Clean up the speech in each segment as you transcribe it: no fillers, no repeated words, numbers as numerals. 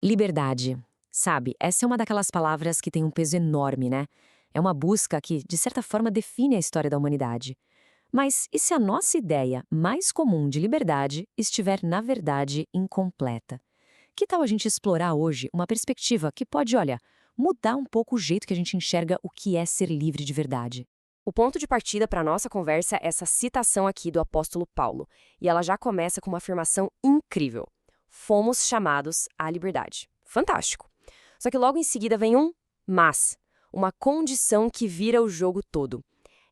Liberdade. Sabe, essa é uma daquelas palavras que tem um peso enorme, né? É uma busca que, de certa forma, define a história da humanidade. Mas e se a nossa ideia mais comum de liberdade estiver, na verdade, incompleta? Que tal a gente explorar hoje uma perspectiva que pode, olha, mudar um pouco o jeito que a gente enxerga o que é ser livre de verdade? O ponto de partida para a nossa conversa é essa citação aqui do apóstolo Paulo, e ela já começa com uma afirmação incrível. Fomos chamados à liberdade. Fantástico. Só que logo em seguida vem um mas, uma condição que vira o jogo todo.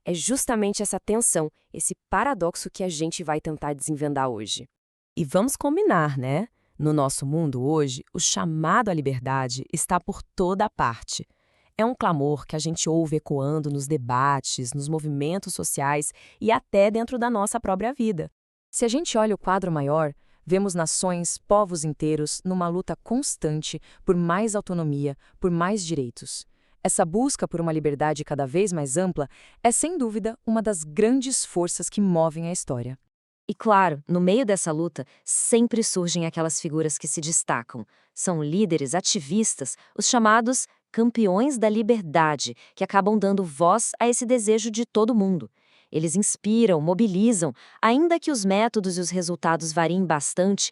É justamente essa tensão, esse paradoxo que a gente vai tentar desenvendar hoje. E vamos combinar, né? No nosso mundo hoje, o chamado à liberdade está por toda parte. É um clamor que a gente ouve ecoando nos debates, nos movimentos sociais e até dentro da nossa própria vida. Se a gente olha o quadro maior, vemos nações, povos inteiros numa luta constante por mais autonomia, por mais direitos. Essa busca por uma liberdade cada vez mais ampla é, sem dúvida, uma das grandes forças que movem a história. E claro, no meio dessa luta, sempre surgem aquelas figuras que se destacam. São líderes, ativistas, os chamados campeões da liberdade, que acabam dando voz a esse desejo de todo mundo. Eles inspiram, mobilizam, ainda que os métodos e os resultados variem bastante.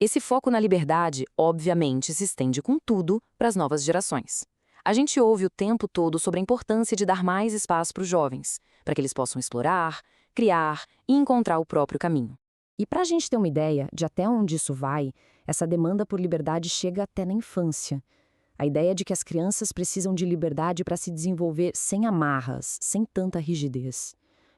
Esse foco na liberdade, obviamente, se estende com tudo para as novas gerações. A gente ouve o tempo todo sobre a importância de dar mais espaço para os jovens, para que eles possam explorar, criar e encontrar o próprio caminho. E para a gente ter uma ideia de até onde isso vai, essa demanda por liberdade chega até na infância. A ideia de que as crianças precisam de liberdade para se desenvolver sem amarras, sem tanta rigidez.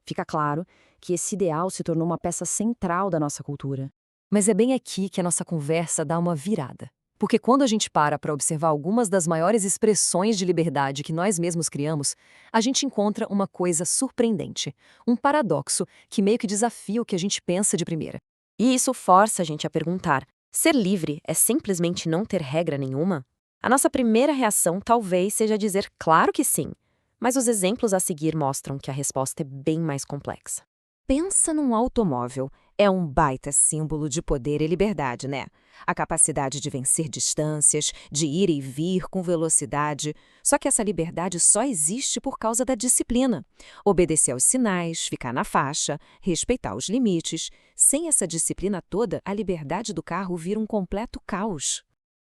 Fica claro que esse ideal se tornou uma peça central da nossa cultura. Mas é bem aqui que a nossa conversa dá uma virada. Porque quando a gente para observar algumas das maiores expressões de liberdade que nós mesmos criamos, a gente encontra uma coisa surpreendente, um paradoxo que meio que desafia o que a gente pensa de primeira. E isso força a gente a perguntar: ser livre é simplesmente não ter regra nenhuma? A nossa primeira reação talvez seja dizer claro que sim, mas os exemplos a seguir mostram que a resposta é bem mais complexa. Pensa num automóvel. É um baita símbolo de poder e liberdade, né? A capacidade de vencer distâncias, de ir e vir com velocidade. Só que essa liberdade só existe por causa da disciplina. Obedecer aos sinais, ficar na faixa, respeitar os limites. Sem essa disciplina toda, a liberdade do carro vira um completo caos.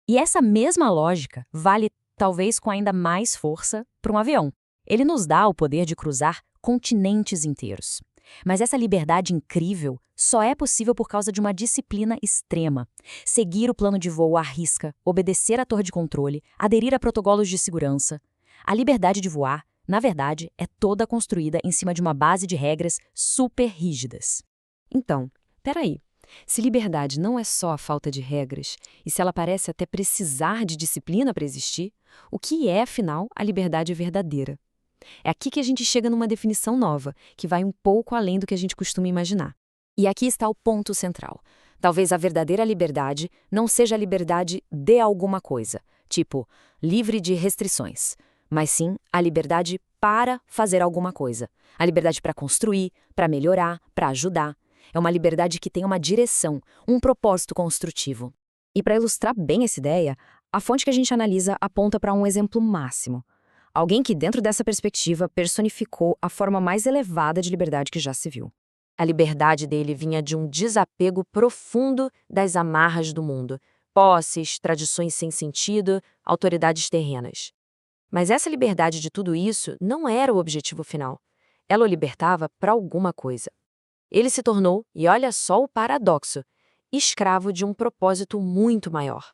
E essa mesma lógica vale, talvez com ainda mais força, para um avião. Ele nos dá o poder de cruzar continentes inteiros. Mas essa liberdade incrível só é possível por causa de uma disciplina extrema. Seguir o plano de voo à risca, obedecer à torre de controle, aderir a protocolos de segurança. A liberdade de voar, na verdade, é toda construída em cima de uma base de regras super rígidas. Então, peraí. Se liberdade não é só a falta de regras, e se ela parece até precisar de disciplina para existir, o que é, afinal, a liberdade verdadeira? É aqui que a gente chega numa definição nova, que vai um pouco além do que a gente costuma imaginar. E aqui está o ponto central. Talvez a verdadeira liberdade não seja a liberdade de alguma coisa, tipo, livre de restrições, mas sim a liberdade para fazer alguma coisa. A liberdade para construir, para melhorar, para ajudar. É uma liberdade que tem uma direção, um propósito construtivo. E para ilustrar bem essa ideia, a fonte que a gente analisa aponta para um exemplo máximo. Alguém que, dentro dessa perspectiva, personificou a forma mais elevada de liberdade que já se viu. A liberdade dele vinha de um desapego profundo das amarras do mundo, posses, tradições sem sentido, autoridades terrenas. Mas essa liberdade de tudo isso não era o objetivo final. Ela o libertava para alguma coisa. Ele se tornou, e olha só o paradoxo, escravo de um propósito muito maior: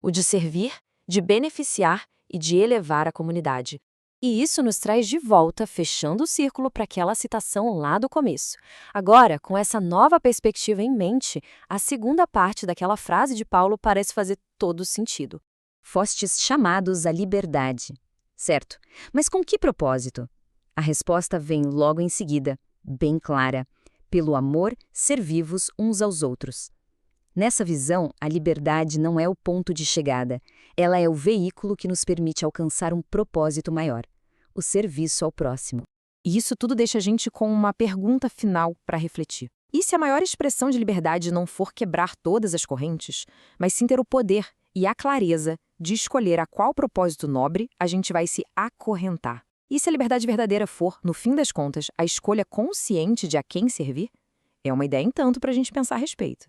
o de servir, de beneficiar e de elevar a comunidade. E isso nos traz de volta, fechando o círculo para aquela citação lá do começo. Agora, com essa nova perspectiva em mente, a segunda parte daquela frase de Paulo parece fazer todo sentido. Fostes chamados à liberdade. Certo, mas com que propósito? A resposta vem logo em seguida, bem clara: pelo amor, servir-vos uns aos outros. Nessa visão, a liberdade não é o ponto de chegada, ela é o veículo que nos permite alcançar um propósito maior: o serviço ao próximo. E isso tudo deixa a gente com uma pergunta final para refletir. E se a maior expressão de liberdade não for quebrar todas as correntes, mas sim ter o poder e a clareza de escolher a qual propósito nobre a gente vai se acorrentar. E se a liberdade verdadeira for, no fim das contas, a escolha consciente de a quem servir? É uma ideia em tanto para a gente pensar a respeito.